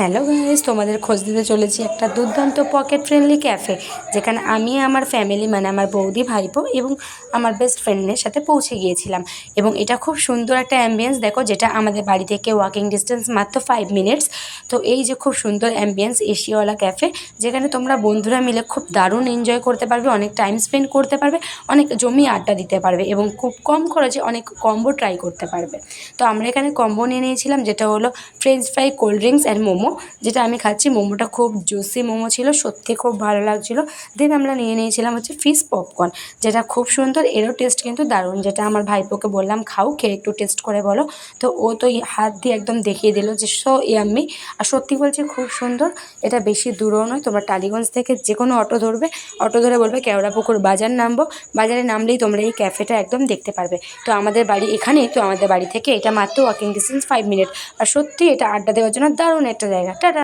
Hello guys, তোমাদের খোঁজ দিতে চলেছি একটা দুর্দান্ত পকেট ফ্রেন্ডলি ক্যাফে, যেখানে আমি আমার ফ্যামিলি মানে আমার বৌদি, ভাইপো এবং আমার বেস্ট ফ্রেন্ডের সাথে পৌঁছে গিয়েছিলাম। এবং এটা খুব সুন্দর একটা অ্যাম্বিয়েন্স, দেখো, যেটা আমাদের বাড়ি থেকে ওয়াকিং ডিস্টেন্স মাত্র 5 মিনিটস। তো এই যে খুব সুন্দর অ্যাম্বিয়েন্স এসিওয়ালা ক্যাফে, যেখানে তোমরা বন্ধুরা মিলে খুব দারুণ এনজয় করতে পারবে, অনেক টাইম স্পেন্ড করতে পারবে, অনেক জমি আড্ডা দিতে পারবে এবং খুব কম খরচে অনেক কম্বো ট্রাই করতে পারবে। তো আমরা এখানে কম্বো নিয়ে নিয়েছিলাম, যেটা হলো French fry, cold drinks and momo. যেটা আমি খাচ্ছি, মোমোটা খুব জুসি মোমো ছিল, সত্যি খুব ভালো লাগছিলো। দেন আমরা নিয়ে নিয়েছিলাম হচ্ছে ফিশ পপকর্ন, যেটা খুব সুন্দর, এরও টেস্ট কিন্তু দারুণ। যেটা আমার ভাইপোকে বললাম খাও, খেয়ে একটু টেস্ট করে বলো। তো ও তো হাত দিয়ে একদম দেখিয়ে দিল যে সো ইয়াম্মি। আর সত্যি বলছি খুব সুন্দর। এটা বেশি দূরও নয়, তোমরা টালিগঞ্জ থেকে যে কোনো অটো ধরবে, অটো ধরে বলবে কেওড়াপুকুর বাজার নামবো, বাজারে নামলেই তোমরা এই ক্যাফেটা একদম দেখতে পারবে। তো আমাদের বাড়ি এখানেই, তো আমাদের বাড়ি থেকে এটা মাত্র ওয়াকিং ডিস্টেন্স 5 মিনিট। আর সত্যি এটা আড্ডা দেওয়ার জন্য দারুণ একটা জায়গা। টাটা।